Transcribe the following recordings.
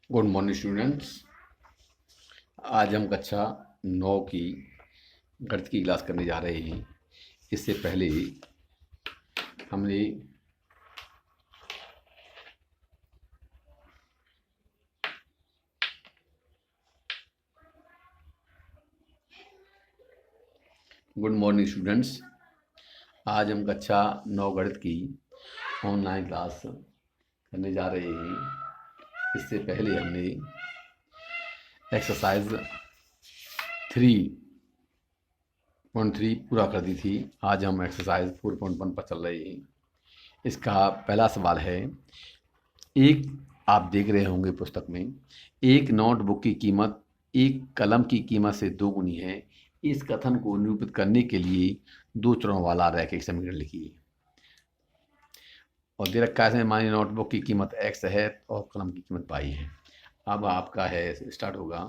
Good morning students. आज हम कक्षा 9 की गणित की क्लास करने जा रहे हैं। इससे पहले हमने गुड मॉर्निंग स्टूडेंट्स, आज हम कक्षा 9 गणित की ऑनलाइन क्लास करने जा रहे हैं। इससे पहले हमने एक्सरसाइज 3.3 पूरा कर दी थी। आज हम एक्सरसाइज 4.1 पर चल रहे हैं। इसका पहला सवाल है, एक आप देख रहे होंगे पुस्तक में, एक नोटबुक की कीमत एक कलम की कीमत से दोगुनी है। इस कथन को निरूपित करने के लिए दो चरणों वाला रैखिक समीकरण लिखिए। और दे रखा है, मानिए नोटबुक की कीमत x है और कलम की कीमत y है। अब आपका है, स्टार्ट होगा।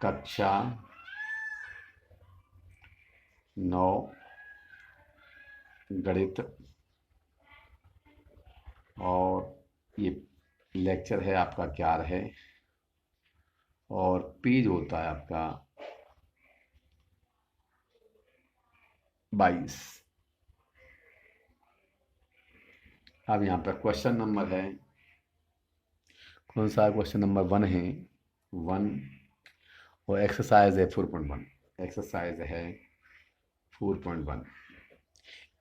कक्षा 9 गणित, और ये लेक्चर है आपका 4 है, और पेज होता है आपका 22। अब यहाँ पर क्वेश्चन नंबर है, कौन सा क्वेश्चन नंबर 1 है, 1, और एक्सरसाइज है 4.1। एक्सरसाइज है 4.1।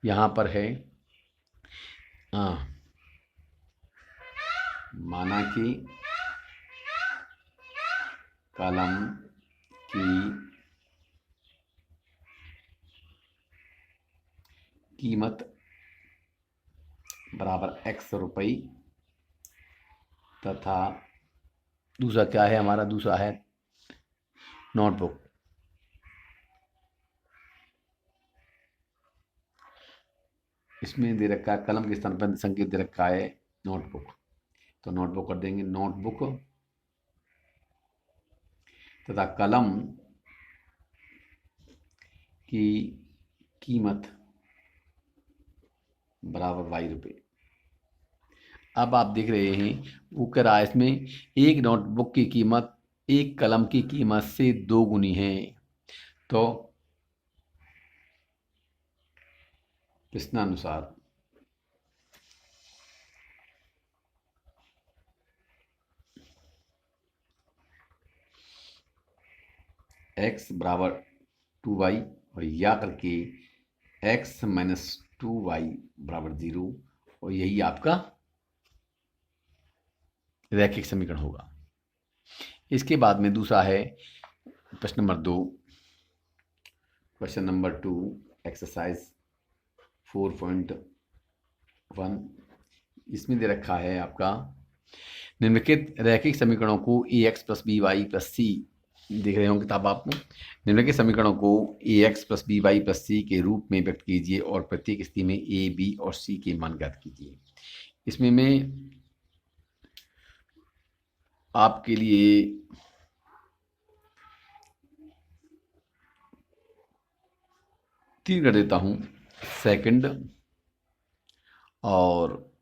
यहाँ पर है, माना कि कलम की कीमत बराबर x रुपये तथा दूसरा क्या है हमारा, दूसरा है नोटबुक। इसमें दे रखा है कलम के स्थान पर संकेत दे रखा है नोटबुक, तो नोटबुक कर देंगे। नोटबुक तथा कलम की कीमत बराबर y रुपये। अब आप देख रहे हैं वो कह रहा है इसमें, एक नोटबुक की कीमत एक कलम की कीमत से दोगुनी है। तो प्रश्नानुसार x बराबर 2y और या करके x माइनस 2y बराबर 0, और यही आपका रैखिक समीकरण होगा। इसके बाद में दूसरा है प्रश्न नंबर 2, क्वेश्चन नंबर 2, एक्सरसाइज 4.1। इसमें दे रखा है आपका, निम्नलिखित रैखिक समीकरणों को ax plus B Y plus C, देख रहे होंगे किताब आपको, निम्नलिखित समीकरणों को ax plus B Y plus C के रूप में व्यक्त कीजिए और प्रत्येक स्थिति में a, b और c के मान ज्ञात कीजिए। इसमें मैं आपके लिए तीन कर देता हूं, सेकंड और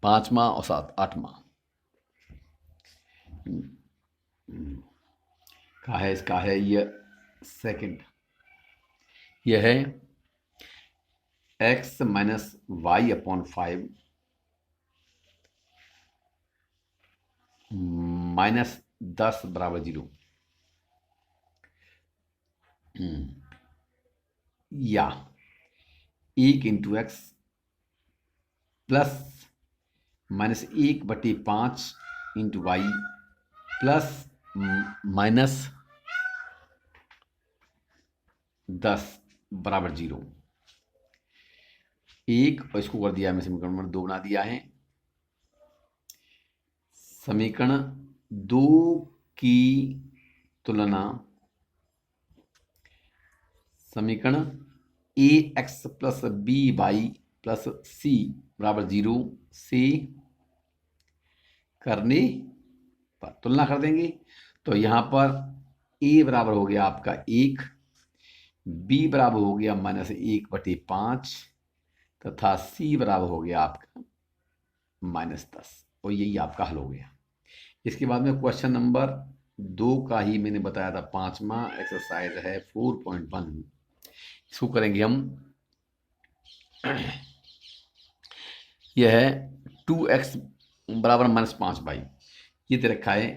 5वां और 8वां का है। इसका है ये सेकंड, यह है x minus y upon 5 minus 10 बराबर 0, या 1 into x plus minus 1/5 into y plus minus 10 बराबर 0। एक, और इसको कर दिया है, मैं समीकरण नंबर 2 बना दिया है। समीकरण 2 की तुलना समीकरण A X plus B Y plus C बराबर 0 से करने पर तुलना कर देंगे। तो यहाँ पर a बराबर हो गया आपका 1, b बराबर हो गया -1/5 तथा c बराबर हो गया आपका -10, और यही आपका हल हो गया। इसके बाद में क्वेश्चन नंबर 2 का ही मैंने बताया था, 5वां एक्सरसाइज है 4.1। इसको करेंगे हम। यह है 2x बराबर -5y। ये दे रखा है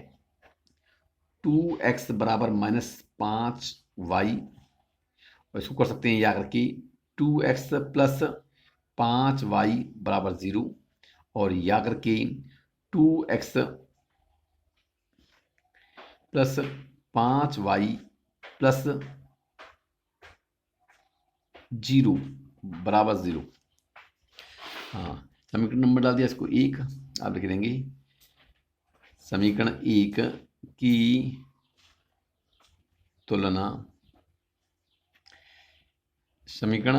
2x बराबर -5y, और इसको कर सकते हैं या करके 2x प्लस 5y बराबर 0, और या करके 2x प्लस 5y प्लस 0 बराबर 0। हाँ, समीकरण नंबर डाल दिया इसको 1। आप लिख देंगे समीकरण 1 की तुलना समीकरण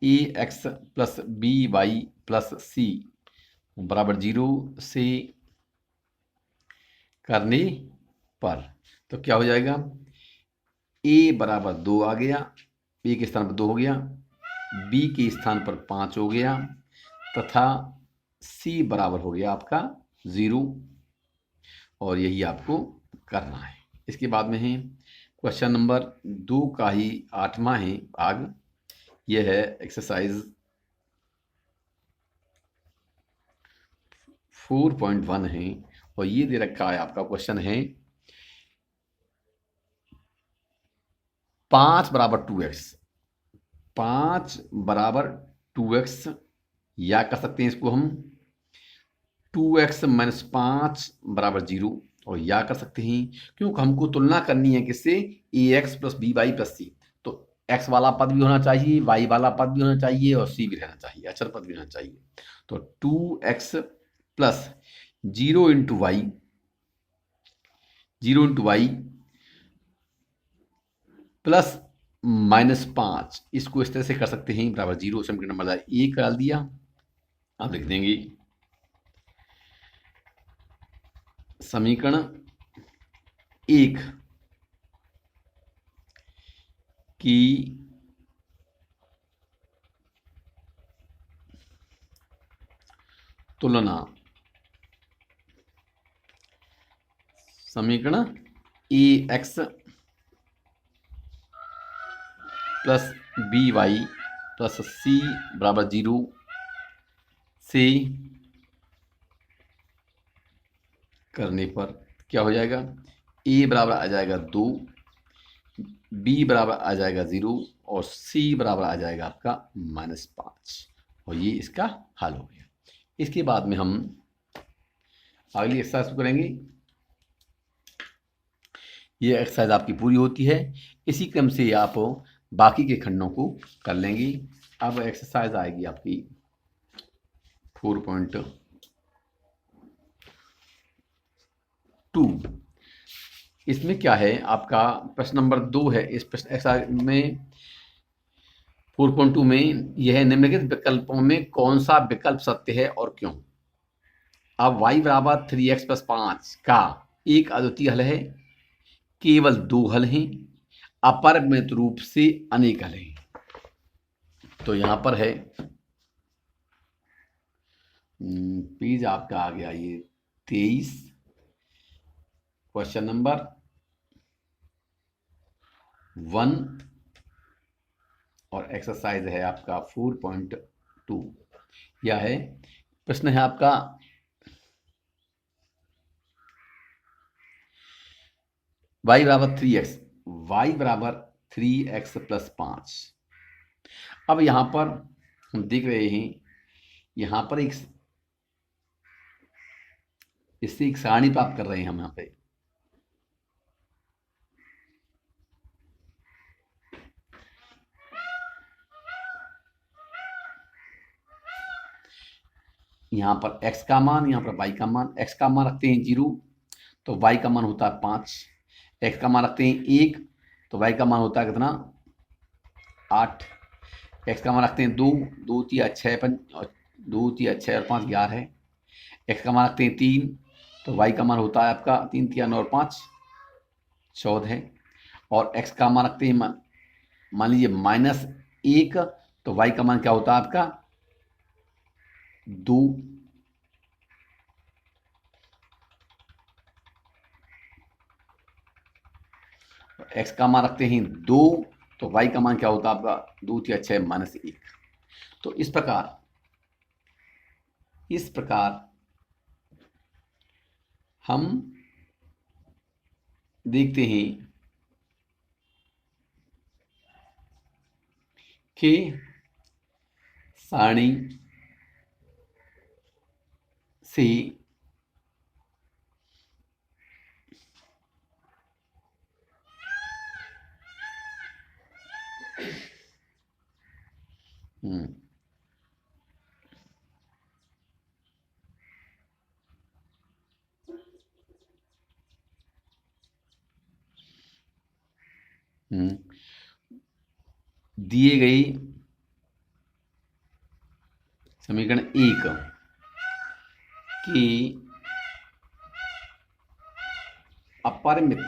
ax plus by plus c बराबर 0 से करने पर तो क्या हो जाएगा, a बराबर 2 आ गया, a के स्थान पर 2 हो गया, b के स्थान पर 5 हो गया, तथा c बराबर हो गया आपका 0, और यही आपको करना है। इसके बाद में है क्वेश्चन नंबर 2 का ही 8वां है भाग। यह है एक्सरसाइज 4.1 है, और ये दे रखा है आपका क्वेश्चन है 5 बराबर 2x, 5 बराबर 2x, या कर सकते हैं इसको हम 2x माइनस 5 बराबर 0, और या कर सकते हैं क्योंकि हमको तुलना करनी है किससे, ax plus by plus c। तो x वाला पद भी होना चाहिए, y वाला पद भी होना चाहिए, और c भी रहना चाहिए, अचर पद भी होना चाहिए। तो 2x plus 0 into y, 0 into y plus -5, इसको इस तरह से कर सकते हैं बराबर 0। समीकरण नंबर 1 डाल दिया। आप लिख देंगे समीकरण 1 की तुलना समीकरण ax plus by plus c बराबर 0 से करने पर क्या हो जाएगा, a बराबर आ जाएगा 2, b बराबर आ जाएगा 0, और c बराबर आ जाएगा आपका -5, और ये इसका हल हो गया। इसके बाद में हम अगली एक्सरसाइज करेंगे। ये एक्सरसाइज आपकी पूरी होती है। इसी क्रम से आप बाकी के खंडों को कर लेंगे। अब एक्सरसाइज आएगी आपकी 4.2। इसमें क्या है, आपका प्रश्न नंबर 2 है। इस प्रश्न एक्सरसाइज में 4.2 में यह निम्नलिखित विकल्पों में कौन सा विकल्प सत्य है और क्यों। अब y बराबर 3x प्लस 5 का एक अद्वितीय हल है, केवल 2 हल हैं, अपरिमित रूप से अनेक हल हैं। तो यहां पर है पेज आपका आ गया ये 23, क्वेश्चन नंबर 1, और एक्सरसाइज है आपका 4.2। यह है प्रश्न है आपका y बराबर 3x, y बराबर 3x प्लस 5। अब यहां पर हम देख रहे हैं, यहां पर इससे एक सारणी प्राप्त कर रहे हैं हम यहां पे। यहां पर x का मान, यहां पर y का मान। x का मान रखते हैं 0, तो y का मान होता है 5। x का मान रखते हैं 1, तो y का मान होता है कितना, 8। x का मान रखते हैं 2, 2 3 6 2 3 6 और 5 11 है। x का मान रखते हैं 3, तो y का मान होता है आपका 3 3 9 और 5 14 है। और x का मान रखते हैं मान लीजिए -1, तो y का मान क्या होता है आपका 2। x का मान रखते हैं 2, तो y का मान क्या होता है आपका 2 × 6 -1। तो इस प्रकार हम देखते हैं कि सारणी से दिए गई समीकरण 1 की अपरिमित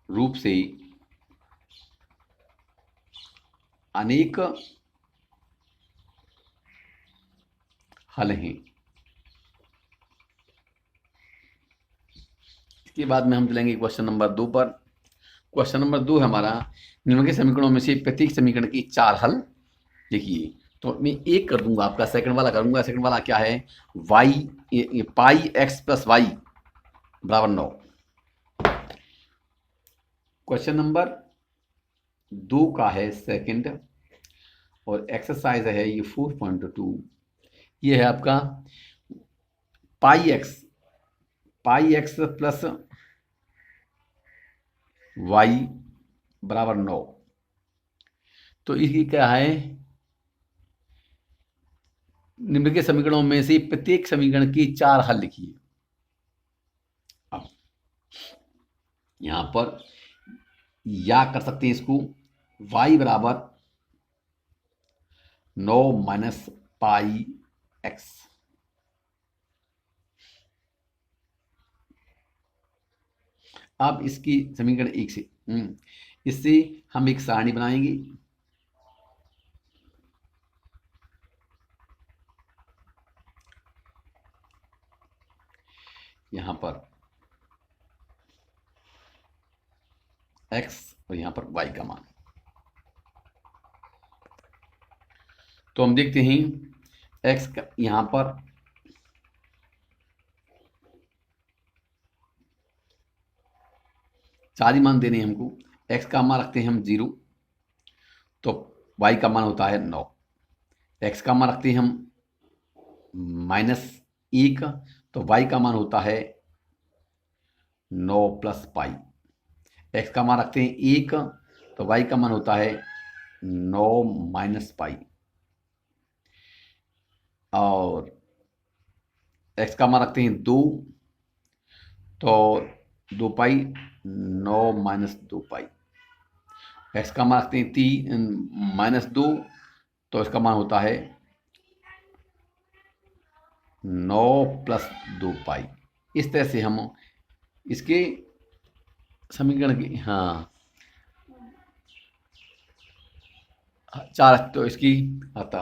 रूप से अनेक हल हैं। इसके बाद में हम चलेंगे क्वेश्चन नंबर 2 पर। क्वेश्चन नंबर 2 है हमारा, निम्नलिखित समीकरणों में से प्रत्येक समीकरण की 4 हल लिखिए। तो मैं एक कर दूंगा, आपका सेकंड वाला करूंगा। सेकंड वाला क्या है, पाई x प्लस वाई बराबर 9। क्वेश्चन नंबर 2 का है सेकंड, और एक्सरसाइज है ये 4.2। ये है आपका पाई एक्स प्लस वाई बराबर 9। तो इसकी क्या है, निम्नलिखित समीकरणों में से प्रत्येक समीकरण की 4 हल लिखिए। अब यहां पर या कर सकते हैं इसको, y बराबर 9 माइनस पाई एक्स। अब इसकी समीकरण 1 से इससे हम एक सारणी बनाएंगे। यहां पर x और यहां पर y का मान। तो हम देखते हैं x का यहां पर चार ही मान देने हैं हमको। x का मान रखते हैं हम 0, तो y का मान होता है 9। x का मान रखते हैं हम -1, तो y का मान होता है 9 प्लस पाई। x का मान रखते हैं 1, तो y का मान होता है 9 माइनस पाई। और x का मान रखते हैं 2, तो 2 पाई 9 माइनस 2 पाई। x का मान रखते हैं -2, तो इसका मान होता है 9 प्लस 2 पाई। इस तरह से हम इसके समीकरण की चार, तो इसकी आता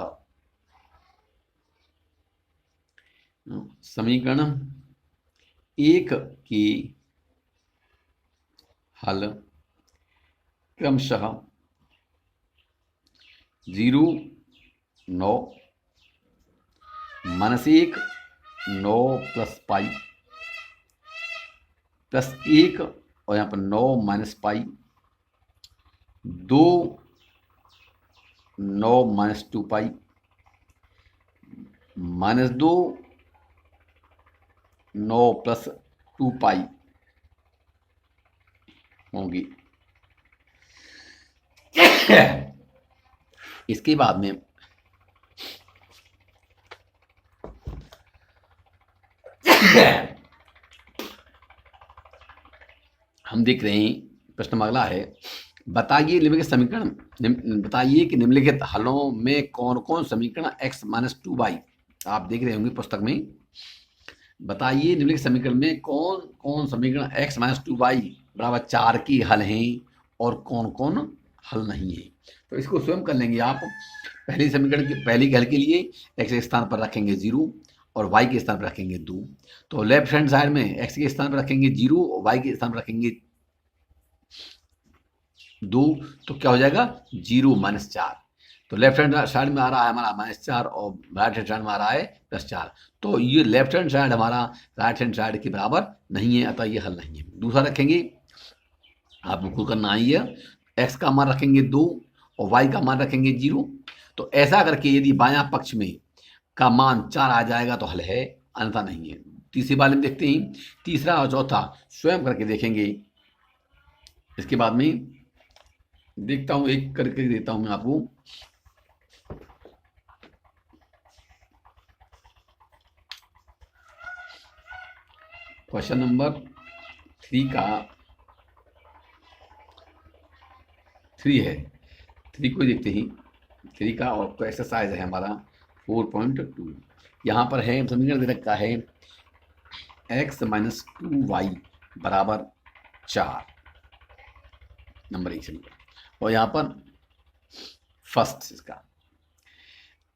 समीकरण 1 की हल क्रमशः 0, 9, -1, 9 प्लस पाई, प्लस 1 और यहाँ पर 9 माइनस पाई, 2, 9 माइनस 2 पाई, -2, 9 प्लस 2 पाई होंगी। इसके बाद में हम देख रहे हैं प्रश्न अगला है, बताइए निम्नलिखित समीकरण, बताइए कि निम्नलिखित हलों में कौन कौन समीकरण x - 2y, आप देख रहे होंगे पुस्तक में, बताइए निम्नलिखित समीकरण में कौन कौन समीकरण x माइनस 2y बराबर 4 की हल हैं और कौन कौन हल नहीं है। तो इसको स्वयं कर लेंगे आप। पहले समीकरण के पहले हल के लिए x के स्थान पर रखेंगे 0 और y के स्थान पर रखेंगे 2। तो लेफ्ट हैंड साइड में x के स्थान पर रखेंगे 0 और y के स्थान पर रखेंगे 2। तो क्या हो जाएगा 0 माइनस 4। तो लेफ्ट हैंड साइड में आ रहा है हमारा -4 और राइट हैंड साइड में आ रहा है +4। तो ये लेफ्ट हैंड साइड हमारा राइट हैंड साइड के बराबर नहीं है, अतः ये हल नहीं है। दूसरा रखेंगे, आपको खुद करना ही है, x का मान रखेंगे 2 और y का मान रखेंगे 0। तो ऐसा करके यदि बायां पक्ष में का मान 4 आ जाएगा तो हल है, अन्यथा नहीं है। तीसरी वाले में देखते हैं, तीसरा और चौथा स्वयं करके देखेंगे। इसके बाद में देखता हूं, एक करके देता हूं मैं आपको। क्वेश्चन नंबर 3 है, 3 को देखते ही। 3 का और तो एक्सरसाइज है हमारा 4.2। यहाँ पर है समीकरण दे रखा है x माइनस 2y बराबर 4, नंबर 1 समीकरण। और यहाँ पर फर्स्ट इसका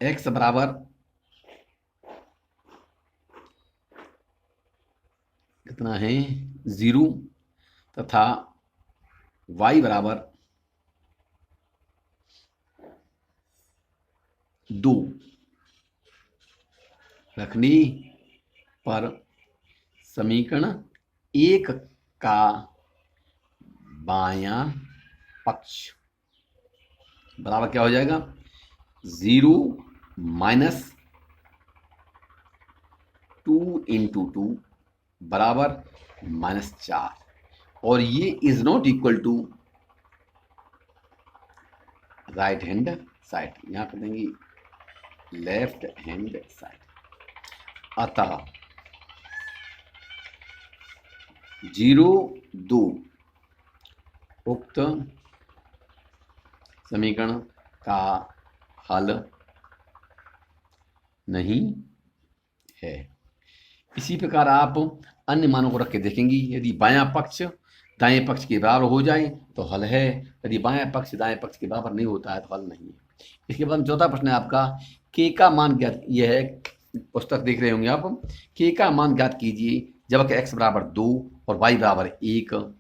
x बराबर कितना है 0 तथा y बराबर 2 रखने पर समीकरण 1 का बायां पक्ष बराबर क्या हो जाएगा 0 माइनस 2 इंटू 2 बराबर -4। और ये is not equal to right hand side, यहां कर देंगे लेफ्ट हैंड साइड। अतः 0, 2 उक्त समीकरण का हल नहीं है। इसी प्रकार आप अन्य मानों को रख के देखेंगी। यदि बायां पक्ष दाएं पक्ष के बराबर हो जाए तो हल है, यदि बायां पक्ष दाएं पक्ष के बराबर नहीं होता है तो हल नहीं है। इसके बाद चौथा प्रश्न है आपका, k का मान ज्ञात। यह है, पुस्तक देख रहे होंगे आप। k का मान ज्ञात कीजिए जब x बराबर 2 और y बराबर 1,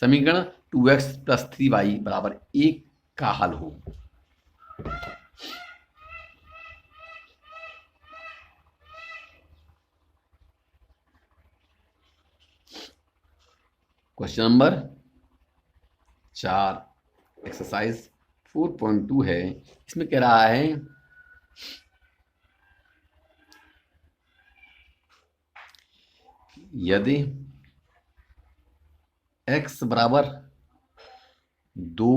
समीकरण 2x + 3y बराबर 1 का हल हो। क्वेश्चन नंबर 4 एक्सरसाइज 4.2 है। इसमें कह रहा है यदि x बराबर 2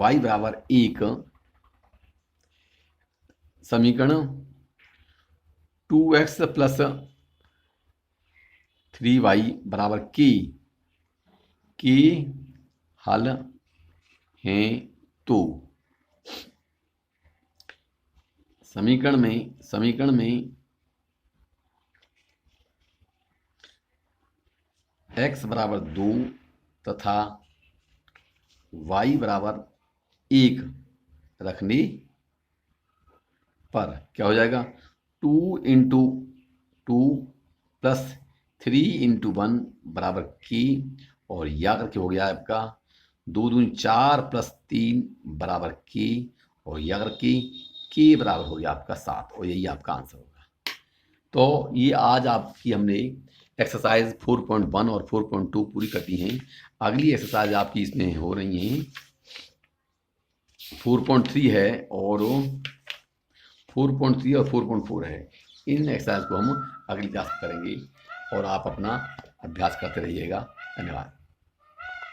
y बराबर 1, समीकरण 2x + 3y बराबर के हल हैं तो समीकरण में x बराबर 2 तथा y बराबर 1 रखने पर क्या हो जाएगा 2 इंटू 2 + 3 इंटू 1 बराबर k, और या करके हो गया आपका 2 दूनी 4 + 3 बराबर k, और या करके k बराबर हो गया आपका 7, और यही आपका आंसर होगा। तो ये आज आपकी हमने एक्सरसाइज 4.1 और 4.2 पूरी कर दी हैं। अगली एक्सरसाइज आपकी इसमें हो रही हैं 4.3 है और 4.3 और 4.4 है। इन एक्सरसाइज को हम अगली क्लास में करेंगे और आप अपना अभ्यास करते रहिएगा। धन्यवाद।